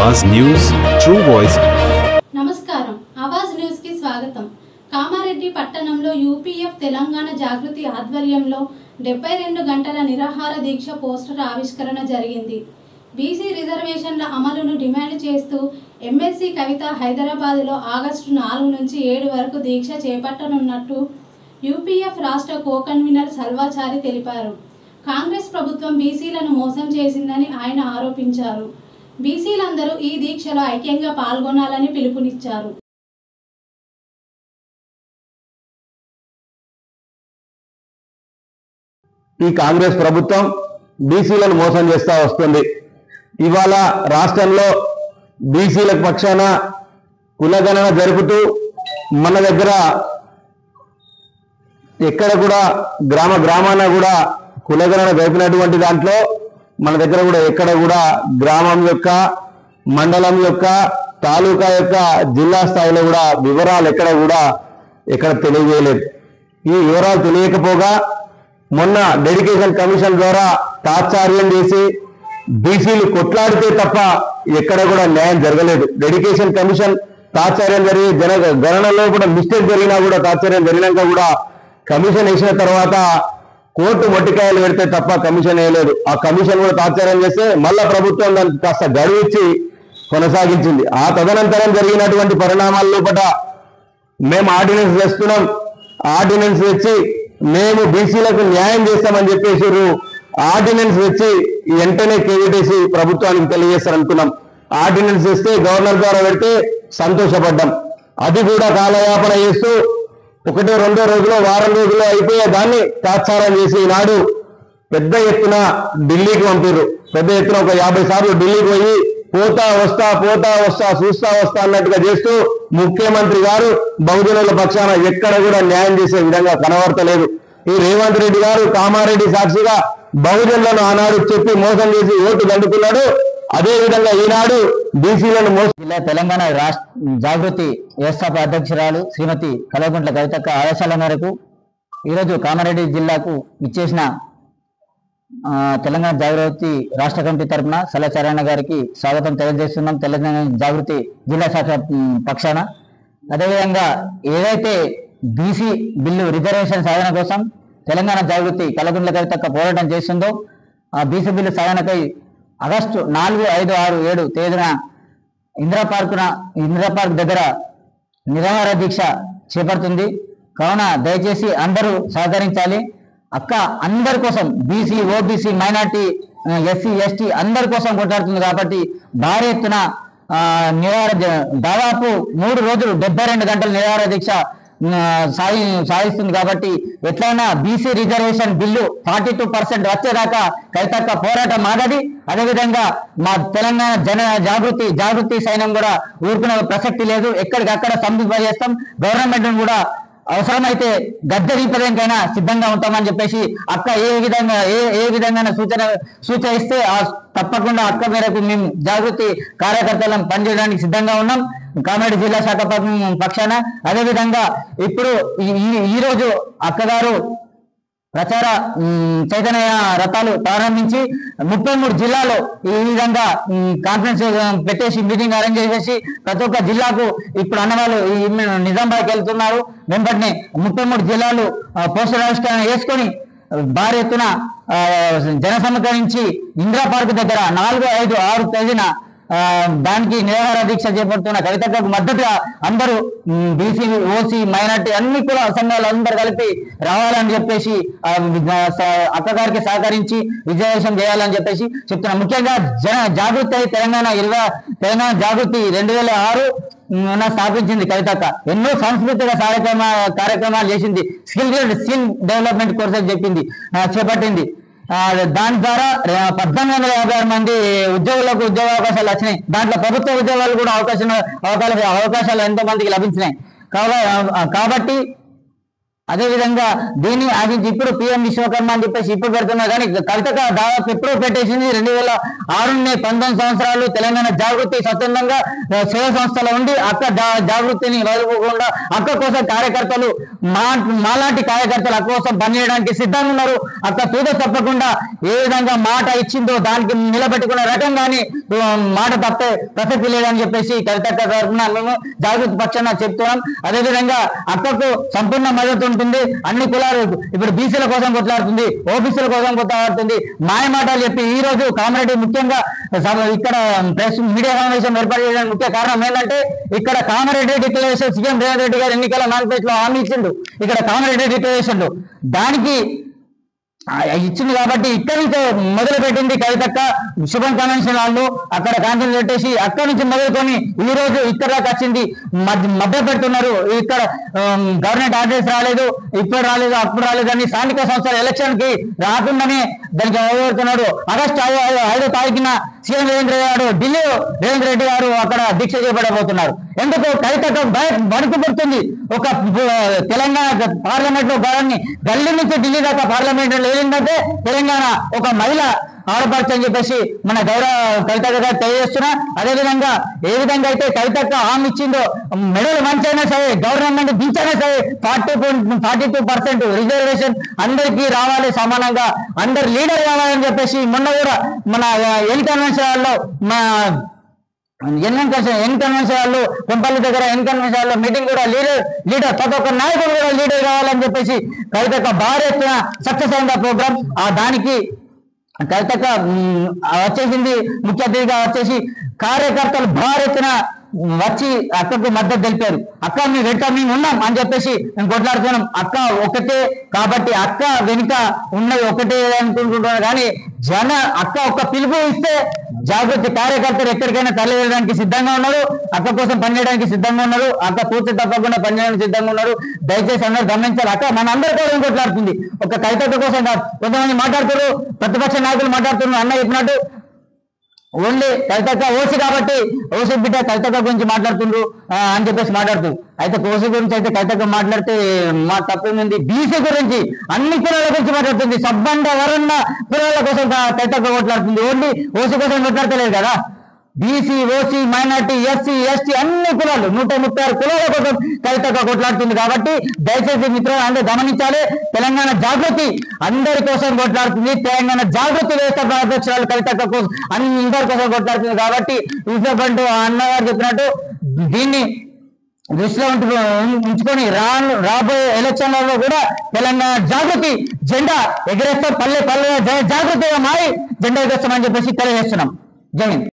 आवाज news true voice. నమస్కారం Awaaz news కి స్వాగతం। కామారెడ్డి పట్టణంలో యూపీఎఫ్ తెలంగాణ జాగృతి ఆధ్వర్యంలో 72 గంటల నిరాహార దీక్ష పోస్టర్ ఆవిష్కరణ జరిగింది। బీసీ రిజర్వేషన్ల అమలును డిమాండ్ చేస్తూ ఎమ్మెల్సీ కవిత హైదరాబాద్లో ఆగస్టు 4 నుంచి 7 వరకు దీక్ష చేపట్టనున్నట్టు యూపీఎఫ్ రాష్ట్ర కో-కన్వీనర్ సల్వాచారి తెలిపారు। కాంగ్రెస్ ప్రభుత్వం బీసీలను మోసం చేసిందని ఆయన ఆరోపించారు। బీసీలందరూ ఈ దీక్షలో ఐక్యంగా పాల్గొనాలని పిలుపునిచ్చారు। ఈ కాంగ్రెస్ ప్రభుత్వం బీసీలను మోసం చేస్తా వస్తుంది। ఇవాళ రాష్ట్రంలో బీసీల పక్షాన కులగణన జరుపుతూ మన దగ్గర ఎక్కడ కూడా గ్రామాన కూడా కులగణన జరిపినటువంటి దాంట్లో మన దగ్గర కూడా ఎక్కడ కూడా గ్రామం యొక్క మండలం యొక్క తాలూకా యొక్క జిల్లా స్థాయిలో కూడా వివరాలు ఎక్కడ తెలియజేయలేదు। ఈ వివరాలు తెలియకపోగా మొన్న డెడికేషన్ కమిషన్ ద్వారా తాత్సార్యం చేసి బీసీలు కొట్లాడితే తప్ప ఎక్కడ కూడా న్యాయం జరగలేదు। డెడికేషన్ కమిషన్ తాత్సార్యం జరిగి గణనలో కూడా మిస్టేక్ జరిగినా కూడా తాత్సార్యం జరిగినాక కూడా కమిషన్ వేసిన తర్వాత కోర్టు మొట్టికాయలు పెడితే తప్ప కమిషన్ వేయలేదు। ఆ కమిషన్ కూడా తాత్సార్యం చేస్తే మళ్ళా ప్రభుత్వం దానికి కాస్త గడువు ఇచ్చి కొనసాగించింది। ఆ తదనంతరం జరిగినటువంటి పరిణామాల లోపల మేము ఆర్డినెన్స్ చేస్తున్నాం, ఆర్డినెన్స్ తెచ్చి మేము బీసీలకు న్యాయం చేస్తామని చెప్పేసి ఆర్డినెన్స్ తెచ్చి వెంటనే కేవీటీసీ ప్రభుత్వానికి తెలియజేస్తారనుకున్నాం। ఆర్డినెన్స్ తెస్తే గవర్నర్ ద్వారా పెడితే సంతోషపడ్డాం। అది కూడా కాలయాపన చేస్తూ ఒకటో రెండో రోజులో వారం రోజుల్లో అయిపోయే దాన్ని తాత్సారం చేసి ఈనాడు పెద్ద ఎత్తున ఢిల్లీకి పంపారు। పెద్ద ఎత్తున ఒక 50 సార్లు ఢిల్లీకి పోయి పోతా వస్తా చూస్తా వస్తా అన్నట్టుగా చేస్తూ ముఖ్యమంత్రి గారు బహుజనుల పక్షాన ఎక్కడ కూడా న్యాయం చేసే విధంగా కనబడతలేదు। ఈ రేవంత్ రెడ్డి గారు కామారెడ్డి సాక్షిగా బహుజనులను ఆనాడు చెప్పి మోసం చేసి ఓటు దండుకున్నాడు। అదే విధంగా ఈనాడు బీసీలను జిల్లా తెలంగాణ రాష్ట్ర జాగృతి వ్యవస్థాపక అధ్యక్షురాలు శ్రీమతి కల్వకుంట్ల కవితక్క ఆదేశాల మేరకు ఈరోజు కామారెడ్డి జిల్లాకు ఇచ్చేసిన తెలంగాణ జాగృతి రాష్ట్ర కమిటీ తరఫున సలచారణ గారికి స్వాగతం తెలియజేస్తున్నాం తెలంగాణ జాగృతి జిల్లా శాఖ పక్షాన। అదేవిధంగా ఏదైతే బీసీ బిల్లు రిజర్వేషన్ సాధన కోసం తెలంగాణ జాగృతి కల్వకుంట్ల కవితక్క పోరాటం చేస్తుందో ఆ బీసీ బిల్లు సాధనపై ఆగస్టు 4, 5, 6, 7 తేదీన ఇందిరా పార్క్ దగ్గర నిరాహార దీక్ష చేపడుతుంది కావున దయచేసి అందరూ సహకరించాలి। అక్క అందరి కోసం BC OBC minority SC ST అందరి కోసం కొట్లాడుతుంది కాబట్టి భారీ ఎత్తున దాదాపు 3 రోజులు 72 గంటల నిరాహార దీక్ష సాధిస్తుంది కాబట్టి ఎట్లయినా బీసీ రిజర్వేషన్ బిల్లు 42% వచ్చేదాకా కవితక్క పోరాటం ఆగది। అదేవిధంగా మా తెలంగాణ జాగృతి సైన్యం కూడా ఊరుకునే ప్రసక్తి లేదు, ఎక్కడికక్కడ సంధింపజేస్తాం। గవర్నమెంట్ కూడా అవసరమైతే గద్దె దీపదానికైనా సిద్ధంగా ఉంటామని చెప్పేసి అక్క ఏ విధంగా సూచయిస్తే తప్పకుండా అక్క మేరకు మేము జాగృతి కార్యకర్తలను పనిచేయడానికి సిద్ధంగా ఉన్నాం కామారెడ్డి జిల్లా శాఖ పక్షాన। అదేవిధంగా ఇప్పుడు ఈరోజు అక్కగారు ప్రచార చైతన్య రథాలు ప్రారంభించి 33 జిల్లాలో ఈ విధంగా కాన్ఫరెన్స్ పెట్టేసి మీటింగ్ అరేంజ్ చేసేసి ప్రతి ఒక్క జిల్లాకు ఇప్పుడు అన్నవాళ్ళు నిజామాబాద్కి వెళ్తున్నారు। వెంబడిని 33 జిల్లాలు పోస్టర్ ఆవిష్కరణ వేసుకొని భారీ ఎత్తున జన సమీకరించి ఇందిరా పార్క్ దగ్గర 4, 5, 6 తేదీన దానికి నిరాహార దీక్ష చేపడుతున్న కవితకు మద్దతుగా అందరూ బీసీ ఓసీ మైనార్టీ అన్ని కుల సంఘాలు అందరూ కలిపి రావాలని చెప్పేసి అక్కగారికి సహకరించి విజయవేశం చేయాలని చెప్పేసి చెప్తున్నా। ముఖ్యంగా జాగృతి తెలంగాణ జాగృతి 2006 స్థాపించింది కవితక్క। ఎన్నో సాంస్కృతిక కార్యక్రమాలు చేసింది, స్కిల్ డెవలప్మెంట్ కోర్సెస్ చేపట్టింది। దాని ద్వారా 1856 మంది ఉద్యోగులకు ఉద్యోగ అవకాశాలు వచ్చినాయి। దాంట్లో ప్రభుత్వ ఉద్యోగాలు కూడా అవకాశాలు ఎంతో మందికి లభించినాయి। కాబట్టి అదేవిధంగా దీన్ని అది ఇప్పుడు పిఎం విశ్వకర్మ అని చెప్పేసి ఇప్పుడు పెడుతున్నారు. కానీ కవితక దాదాపు ఎప్పుడో పెట్టేసింది 2006 19 సంవత్సరాలు తెలంగాణ జాగృతి స్వతంత్రంగా సేవా సంస్థలో ఉండి అక్క జాగృతిని వదులుకోకుండా అక్క కోసం కార్యకర్తలు మాలాంటి కార్యకర్తలు అక్క కోసం పనిచేయడానికి సిద్ధంగా ఉన్నారు. అక్క తూద తప్పకుండా ఏ విధంగా మాట ఇచ్చిందో దానికి నిలబెట్టుకునే రకంగానే మాట తప్పే ప్రసక్తి లేదని చెప్పేసి కవితక్క తరఫున మేము జాగృతి పక్షాన చెప్తున్నాం. అదేవిధంగా అక్కకు సంపూర్ణ మద్దతు ఉంటుంది. అన్ని కులాలు ఇప్పుడు బీసీల కోసం కొట్లాడుతుంది, ఓబీసీల కోసం కొట్లాడుతుంది. మాయ మాటలు చెప్పి ఈ రోజు కామారెడ్డి ముఖ్యంగా ఇక్కడ ప్రెస్ మీడియా సమావేశం ఏర్పాటు చేయడానికి ముఖ్య కారణం ఏంటంటే ఇక్కడ కామారెడ్డి డిక్లరేషన్ సీఎం రేవంత్ రెడ్డి గారు ఎన్నికల మేనిఫెస్టోలో హామీ ఇచ్చిండు. ఇక్కడ కామారెడ్డి డిక్లరేషన్ దానికి ఇచ్చింది కాబట్టి ఇక్కడి నుంచి మొదలు పెట్టింది కవితక్క శుభం కన్వెన్షన్ హాల్లో అక్కడ కాన్ఫరెన్స్ పెట్టేసి అక్కడి నుంచి మొదలుకొని ఈ రోజు ఇక్కడ దాకా వచ్చింది. మధ్య పెడుతున్నారు. ఇక్కడ గవర్నమెంట్ ఆర్డర్స్ రాలేదు, ఇప్పుడు రాలేదు, అప్పుడు రాలేదు అని స్థానిక సంస్థల ఎలక్షన్ కి రాకుండానే దానికి ఎవరుతున్నాడు. ఆగస్టు 5వ తారీఖున సీఎం రేవంత్ రెడ్డి గారు అక్కడ దీక్ష చేపట్టబోతున్నారు. ఎందుకు కవితక్క వణుకు పుడుతుంది. ఒక తెలంగాణ పార్లమెంట్ లో గల్లీ నుంచి ఢిల్లీ దాకా పార్లమెంట్ లేదంటే తెలంగాణ ఒక మహిళ ఆడపడచ్చు అని చెప్పేసి మన గౌరవ కవితక్క గారు తెలియజేస్తున్నా. అదేవిధంగా ఏ విధంగా అయితే కవితక్క హామీ ఇచ్చిందో మెడలు మంచైనా సరే గవర్నమెంట్ దించైనా సరే 42% రిజర్వేషన్ అందరికీ రావాలి, సమానంగా అందరు లీడర్ కావాలని చెప్పేసి మొన్న కూడా మన ఎన్ కన్వెన్షన్ హాల్లో కొంపల్లి దగ్గర ఎన్ కన్వెన్షన్ హాల్లో మీటింగ్ కూడా లీడర్ ప్రతి ఒక్క నాయకుడు కూడా లీడర్ కావాలని చెప్పేసి కవితక్క భారీ ఎత్తున సక్సెస్ అయింది ఆ ప్రోగ్రామ్. దానికి కవితక్క వచ్చేసింది. ముఖ్య అతిథిగా వచ్చేసి కార్యకర్తలు భారీ ఎత్తున వచ్చి అక్కకు మద్దతు తెలిపారు. అక్క మేము వెంట మేము ఉన్నాం అని చెప్పేసి మేము కొట్లాడుతున్నాం. అక్క ఒకటే కాబట్టి అక్క వెనుక ఉన్నది ఒకటే అనుకుంటున్నాను. కానీ అక్క ఒక్క పిలుపు ఇస్తే జాగృతి కార్యకర్తలు ఎక్కడికైనా తరలి వెళ్ళడానికి సిద్ధంగా ఉన్నారు. అక్క కోసం పనిచేయడానికి సిద్ధంగా ఉన్నారు. అక్క పూర్తి తప్పకుండా పనిచేయడానికి సిద్ధంగా ఉన్నారు. దయచేసి అందరూ గమనించాలి. అక్క మన అందరి కోసం కొట్లాడుతుంది. ఒక కవితక్క కోసం కాదు. కొంతమంది మాట్లాడుతున్నారు, ప్రతిపక్ష నాయకులు మాట్లాడుతున్నారు. అన్న చెప్పినట్టు ఓన్లీ కవితక్క ఓసీ కాబట్టి ఓసీ బిడ్డ కవితక్క గురించి మాట్లాడుతుండ్రు అని చెప్పేసి మాట్లాడుతుంది. అయితే ఓసీ గురించి అయితే కవితక్క మాట్లాడితే మా తప్పేముంది. బీసీ గురించి అన్ని కులాల గురించి మాట్లాడుతుంది. సబ్బండ వరన్న కులాల కోసం కవితక్క కొట్లాడుతుంది. ఓన్లీ ఓసీ కోసం కొట్లాడతలేదు కదా. BC, OC, minority, SC, ST అన్ని కులాలు 136 కులాల కోసం కవితక్క కొట్లాడుతుంది. కాబట్టి దయచేసి మిత్రులు అందరూ గమనించాలి. తెలంగాణ జాగృతి అందరి కోసం కొట్లాడుతుంది. తెలంగాణ జాగృతి వ్యవస్థ అధ్యక్షురాలు కవితక్క కోసం అందరి కోసం కొట్లాడుతుంది. కాబట్టి ఇటువంటి అన్నగారు చెప్పినట్టు దీన్ని దృష్టిలో ఉంచుకొని రాబోయే ఎలక్షన్లలో కూడా తెలంగాణ జాగృతి జెండా ఎగరేస్తాం. పల్లె జాగృతిగా మారి జెండా ఎగరేస్తామని చెప్పేసి తెలియజేస్తున్నాం. జై హింద్.